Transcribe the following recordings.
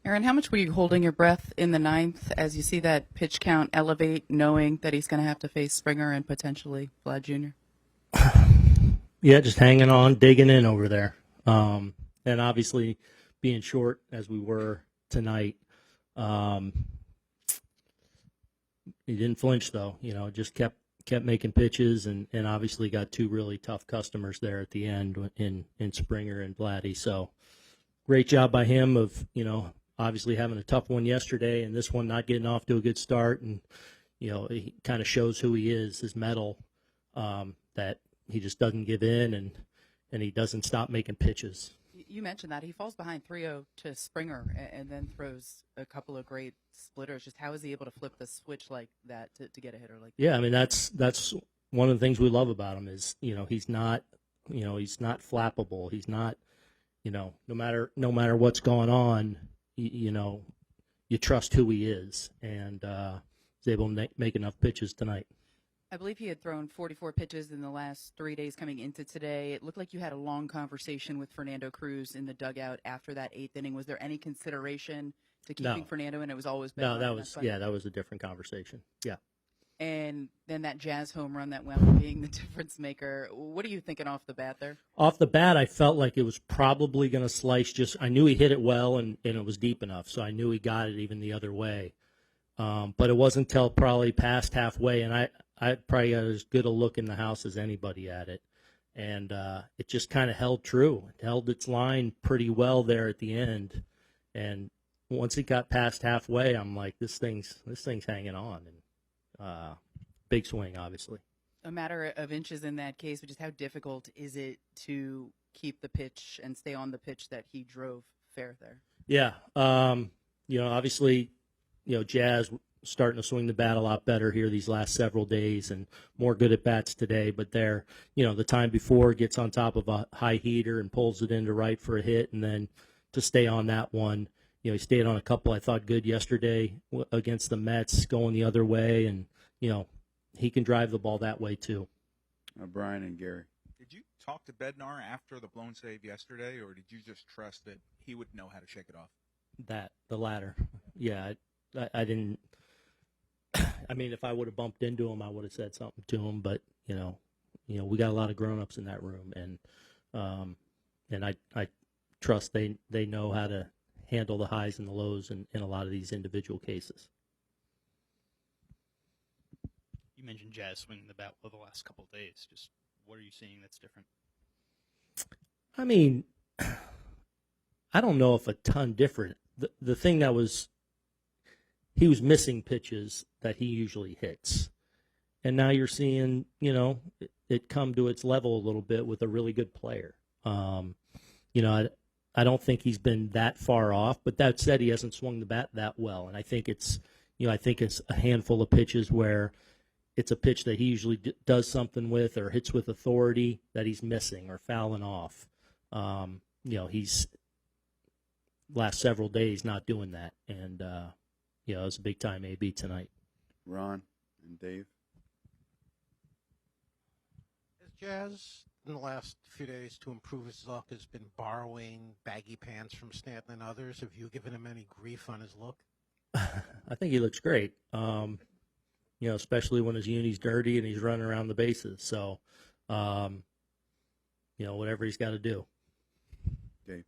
Aaron, how much were you holding your breath in the ninth as you see that pitch count elevate, knowing that he's going to have to face Springer and potentially Vlad Jr.? Yeah, just hanging on, digging in over there. And obviously being short as we were tonight, he didn't flinch though, just kept making pitches and obviously got two really tough customers there at the end in Springer and Vladdy. So great job by him of, obviously having a tough one yesterday and this one not getting off to a good start. And, he kind of shows who he is, his mettle, that he just doesn't give in and he doesn't stop making pitches. You mentioned that. He falls behind 3-0 to Springer and then throws a couple of great splitters. Just how is he able to flip the switch like that to get a hitter like that? Yeah, I mean, that's one of the things we love about him is, he's not flappable. He's not, no matter what's going on, you trust who he is. And he's able to make enough pitches tonight. I believe he had thrown 44 pitches in the last 3 days coming into today. It looked like you had a long conversation with Fernando Cruz in the dugout after that eighth inning. Was there any consideration to keeping Fernando, and it was always Bednar? No, that was a different conversation. Yeah. And then that Jazz home run that wound up being the difference maker. What are you thinking off the bat there? Off the bat, I felt like it was probably going to slice. I knew he hit it well, and it was deep enough, so I knew he got it even the other way. But it wasn't until probably past halfway, and I probably got as good a look in the house as anybody at it. And it just kind of held true. It held its line pretty well there at the end. And once it got past halfway, I'm like, this thing's hanging on. And big swing, obviously. A matter of inches in that case, but just how difficult is it to keep the pitch and stay on the pitch that he drove fair there? Yeah. Obviously, Jazz starting to swing the bat a lot better here these last several days and more good at bats today. But there, the time before gets on top of a high heater and pulls it into right for a hit. And then to stay on that one, he stayed on a couple I thought good yesterday against the Mets going the other way. And, he can drive the ball that way too. Brian and Gary. Did you talk to Bednar after the blown save yesterday, or did you just trust that he would know how to shake it off? The latter. Yeah, I didn't. I mean, if I would have bumped into him, I would have said something to him. But we got a lot of grown-ups in that room, and I trust they know how to handle the highs and the lows in a lot of these individual cases. You mentioned Jazz swinging the bat well the last couple of days. Just what are you seeing that's different? I mean, I don't know if a ton different. The thing that was, he was missing pitches that he usually hits. And now you're seeing, it come to its level a little bit with a really good player. I don't think he's been that far off, but that said, he hasn't swung the bat that well. And I think it's a handful of pitches where it's a pitch that he usually does something with or hits with authority that he's missing or fouling off. He's last several days not doing that. And, it was a big-time AB tonight. Ron and Dave. Has Jazz, in the last few days, to improve his luck, has been borrowing baggy pants from Stanton and others? Have you given him any grief on his look? I think he looks great, especially when his uni's dirty and he's running around the bases. So, whatever he's got to do. Dave.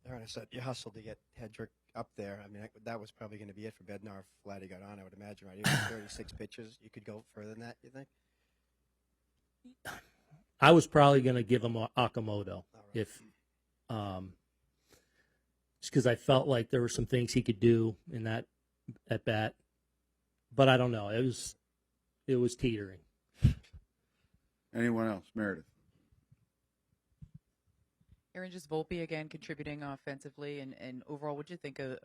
Aaron, I said you hustled to get Hedrick up there. I mean, that was probably going to be it for Bednar if Vladdy got on, I would imagine, right? He was 36 pitches. You could go further than that, you think? I was probably going to give him Okamoto if just because I felt like there were some things he could do in that at bat. But I don't know. It was teetering. Anyone else? Meredith. Aaron, just Volpe again contributing offensively, and overall, what did you think of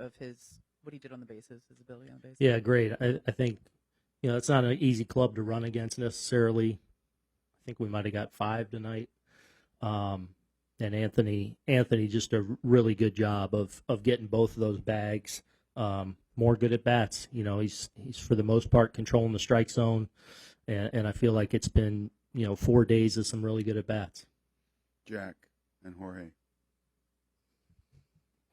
what he did on the bases, his ability on the bases? Yeah, great. I think, it's not an easy club to run against necessarily. I think we might have got 5 tonight. And Anthony just a really good job of getting both of those bags. More good at bats. He's for the most part controlling the strike zone, and I feel like it's been 4 days of some really good at bats. Jack and Jorge.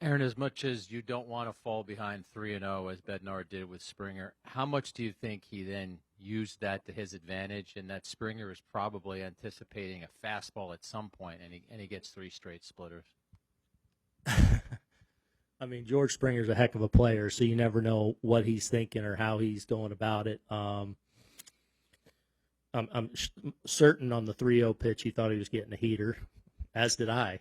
Aaron, as much as you don't want to fall behind 3-0 as Bednar did with Springer, how much do you think he then used that to his advantage, and that Springer is probably anticipating a fastball at some point, and he gets 3 straight splitters? I mean, George Springer's a heck of a player, so you never know what he's thinking or how he's going about it. I'm certain on the 3-0 pitch he thought he was getting a heater, as did I.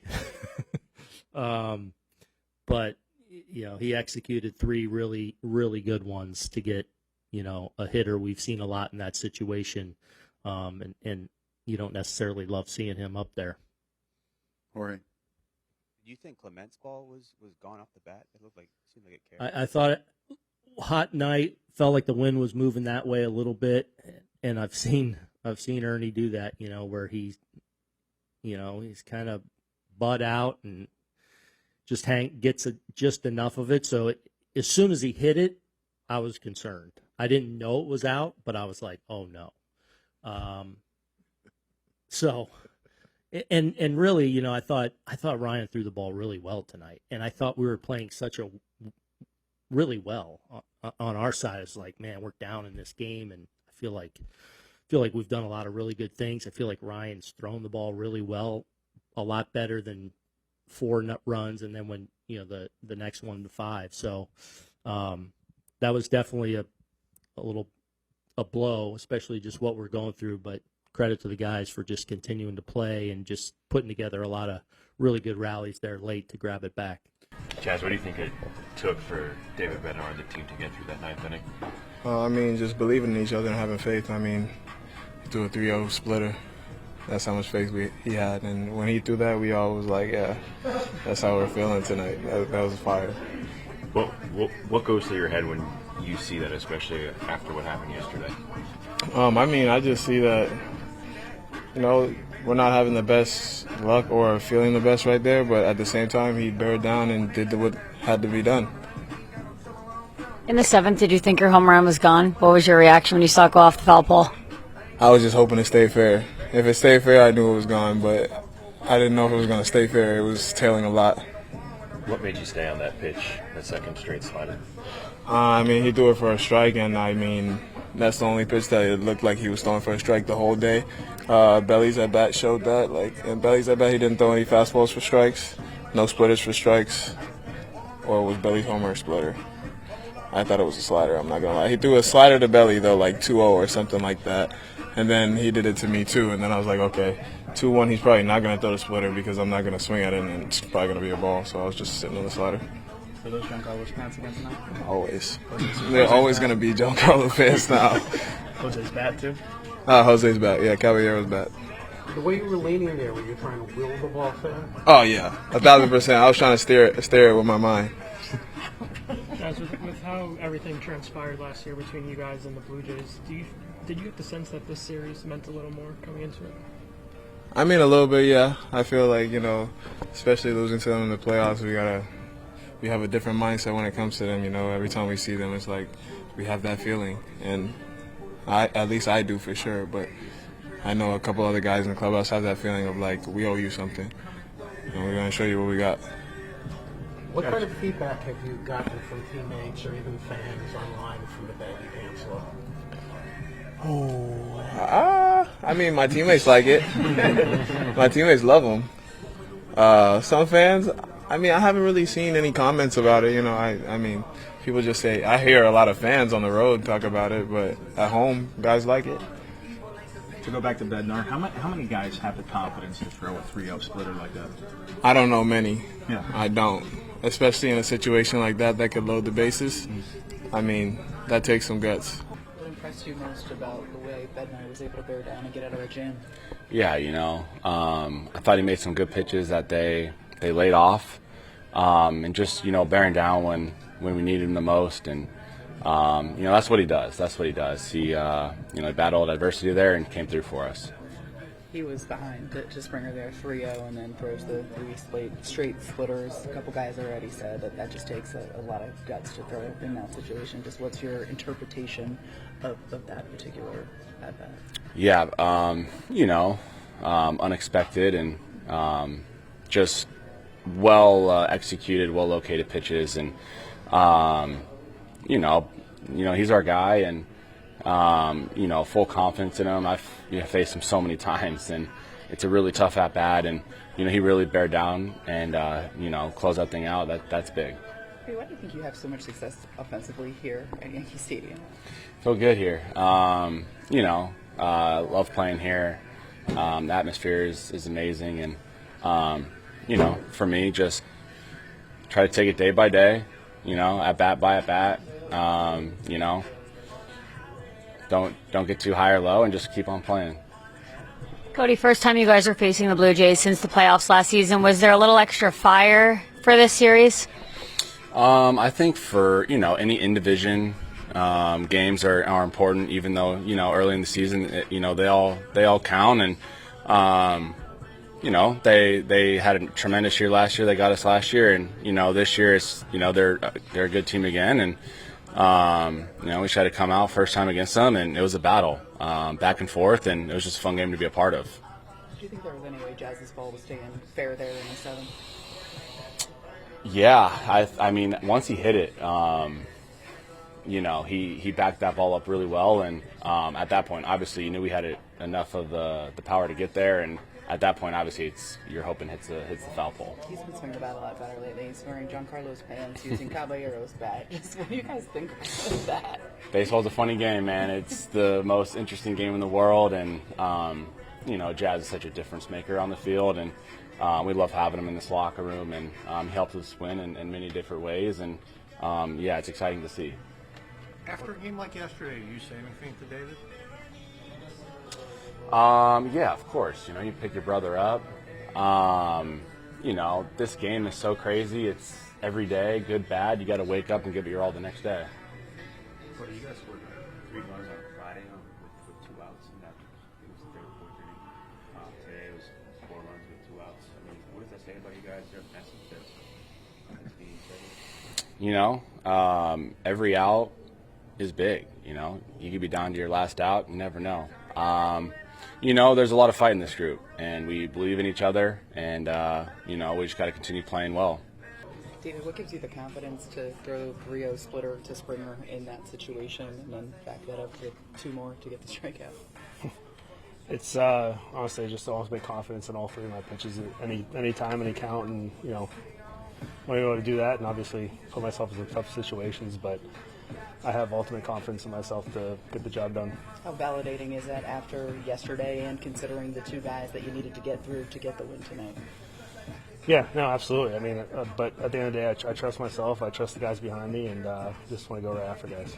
But, he executed 3 really, really good ones to get, a hitter. We've seen a lot in that situation, and you don't necessarily love seeing him up there. Jorge. Do you think Clement's ball was gone off the bat? It seemed like it carried. I thought hot night, felt like the wind was moving that way a little bit, and I've seen Ernie do that, where he's kind of butt out and just gets just enough of it. So as soon as he hit it, I was concerned. I didn't know it was out, but I was like, oh no. And really, I thought Ryan threw the ball really well tonight, and I thought we were playing really well on our side. It's like, man, we're down in this game, and I feel like we've done a lot of really good things. I feel like Ryan's thrown the ball really well, a lot better than 4 runs, and then when the next one to 5. So that was definitely a blow, especially just what we're going through. But credit to the guys for just continuing to play and just putting together a lot of really good rallies there late to grab it back. Jazz, what do you think it took for David Bednar and the team to get through that 9th inning? I mean, just believing in each other and having faith. I mean, he threw a 3-0 splitter. That's how much faith he had. And when he threw that, we all was like, yeah, that's how we're feeling tonight. That was fire. What goes through your head when you see that, especially after what happened yesterday? I mean, I just see that, we're not having the best luck or feeling the best right there, but at the same time, he bared down and did what had to be done. In the 7th, did you think your home run was gone? What was your reaction when you saw it go off the foul pole? I was just hoping it stayed fair. If it stayed fair, I knew it was gone, but I didn't know if it was going to stay fair. It was tailing a lot. What made you stay on that pitch, that second straight slider? I mean, he threw it for a strike, and I mean, that's the only pitch that it looked like he was throwing for a strike the whole day. Belly's at bat showed that. In Belly's at bat, he didn't throw any fastballs for strikes, no splitters for strikes, or was Belly's homer a splitter? I thought it was a slider, I'm not going to lie. He threw a slider to Belly, though, like 2-0 or something like that. And then he did it to me, too. And then I was like, okay, 2-1, he's probably not going to throw the splitter because I'm not going to swing at it, and it's probably going to be a ball. So I was just sitting on the slider. For those Giancarlo fans again tonight? Always. They're always going to be Giancarlo fans now. Jose's bat, too? Jose's bat. Yeah, Caballero's bat. The way you were leaning there, were you trying to will the ball fair? Oh, yeah. 1,000%. I was trying to steer it with my mind. Guys, with how everything transpired last year between you guys and the Blue Jays, did you get the sense that this series meant a little more coming into it? I mean, a little bit, yeah. I feel like, especially losing to them in the playoffs, we have a different mindset when it comes to them. Every time we see them, it's like we have that feeling, and at least I do for sure. But I know a couple other guys in the clubhouse have that feeling of like we owe you something, and we're gonna show you what we got. What kind of feedback have you gotten from teammates or even fans online from the baggy pants look? I mean, my teammates like it. My teammates love them. Some fans, I mean, I haven't really seen any comments about it. I mean, people just say, I hear a lot of fans on the road talk about it, but at home, guys like it. To go back to Bednar, how many guys have the confidence to throw a 3-0 splitter like that? I don't know many. Yeah. I don't. Especially in a situation like that could load the bases. I mean, that takes some guts. What impressed you most about the way Bednar was able to bear down and get out of a jam? Yeah, I thought he made some good pitches that day. They laid off, and just bearing down when we needed him the most, and that's what he does. He battled adversity there and came through for us. He was behind to Springer there, 3-0, and then throws the 3 straight splitters. A couple guys already said that just takes a lot of guts to throw in that situation. Just what's your interpretation of that particular at-bat? Yeah, unexpected and just well executed, well located pitches, and you know, he's our guy, and you know, full confidence in him. I've faced him so many times, and it's a really tough at bat, and you know, he really bear down and you know, close that thing out. That's big. Hey, why do you think you have so much success offensively here at Yankee Stadium? Feel good here. You know, love playing here. The atmosphere is amazing, and you know, for me, just try to take it day by day. You know, at bat by at bat. You know, don't get too high or low, and just keep on playing. Cody, first time you guys are facing the Blue Jays since the playoffs last season. Was there a little extra fire for this series? I think for, you know, any in-division games are important, even though, you know, early in the season, you know, they all count, and you know, they had a tremendous year last year. They got us last year, and you know, this year it's, you know, they're a good team again, and you know, we tried to come out first time against them, and it was a battle, back and forth, and it was just a fun game to be a part of. Do you think there was any way Jazz's ball was staying fair there in the seventh? Yeah, I mean, once he hit it, you know, he backed that ball up really well, and at that point, obviously, you knew we had enough of the power to get there, and at that point, obviously, you're hoping hits the foul pole. He's been swinging the bat a lot better lately. He's wearing Giancarlo's pants, using Caballero's bat. Just what do you guys think about that? Baseball's a funny game, man. It's the most interesting game in the world, and you know, Jazz is such a difference maker on the field, and we love having him in this locker room, and he helps us win in many different ways, and yeah, it's exciting to see. After a game like yesterday, do you say anything to David? Yeah, of course. You know, you pick your brother up. You know, this game is so crazy. It's every day, good, bad. You got to wake up and give it your all the next day. Well, you guys scored 3 runs on Friday with 2 outs, and that it was the third, fourth inning. Today it was 4 runs with 2 outs. I mean, what does that say about you guys? Your message that's being said? You know, every out is big. You know, you could be down to your last out. You never know. You know, there's a lot of fight in this group, and we believe in each other, and you know, we just got to continue playing well. David, what gives you the confidence to throw the 3-0 splitter to Springer in that situation, and then back that up with 2 more to get the strikeout? It's honestly just ultimate confidence in all 3 of my pitches at any time, any count, and you know, when I'm able to do that, and obviously put myself in some tough situations, but I have ultimate confidence in myself to get the job done. How validating is that after yesterday, and considering the 2 guys that you needed to get through to get the win tonight? Yeah, no, absolutely. I mean, but at the end of the day, I trust myself. I trust the guys behind me, and just want to go right after guys.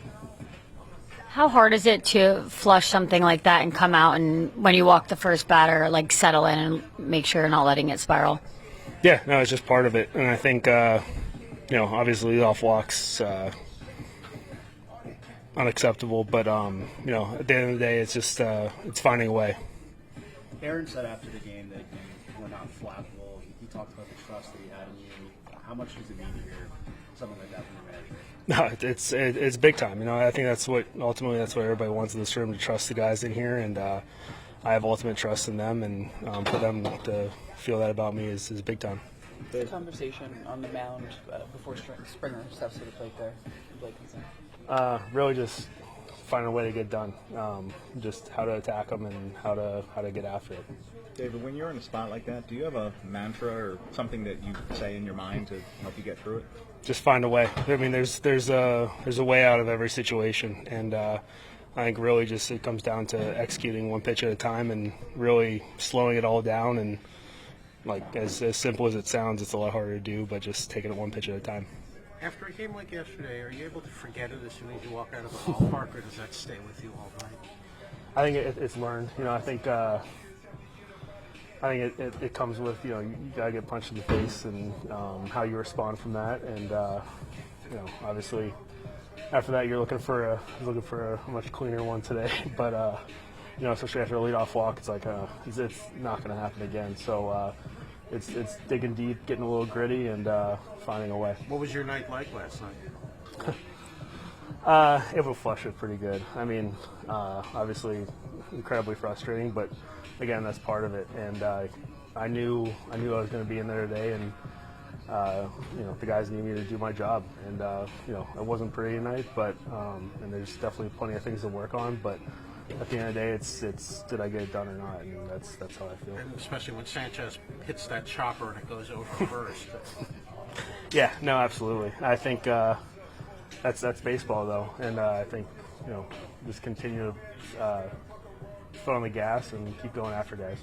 How hard is it to flush something like that and come out and when you walk the first batter, like settle in and make sure you're not letting it spiral? Yeah, no, it's just part of it, and I think you know, obviously leadoff walks. Unacceptable, but you know, at the end of the day, it's just it's finding a way. Aaron said after the game that you were not flappable. He talked about the trust that he had in you. How much does it mean to hear something like that from the manager? No, it's big time. You know, I think that's what everybody wants in this room, to trust the guys in here, and I have ultimate trust in them, and for them to feel that about me is big time. The conversation on the mound before Springer steps to the plate there, Blake Hinson. Really just finding a way to get done, just how to attack them and how to get after it. David, when you're in a spot like that, do you have a mantra or something that you say in your mind to help you get through it? Just find a way. I mean, there's a way out of every situation, and I think really just it comes down to executing one pitch at a time and really slowing it all down. And like as simple as it sounds, it's a lot harder to do, but just taking it one pitch at a time. After a game like yesterday, are you able to forget it as soon as you walk out of the ballpark, or does that stay with you all night? I think it's learned. You know, I think it comes with, you know, you gotta get punched in the face, and how you respond from that. And you know, obviously, after that, you're looking for a much cleaner one today. But you know, especially after a leadoff walk, it's like it's not going to happen again. So. It's digging deep, getting a little gritty, and finding a way. What was your night like last night? Able to flush it pretty good. I mean, obviously incredibly frustrating, but again, that's part of it. And I knew I was going to be in there today, and the guys need me to do my job. And, it wasn't pretty tonight, but and there's definitely plenty of things to work on. But at the end of the day, it's did I get it done or not? And that's how I feel. And especially when Sanchez hits that chopper and it goes over first. Yeah, no, absolutely. I think that's baseball, though. And I think, just continue to foot on the gas and keep going after guys.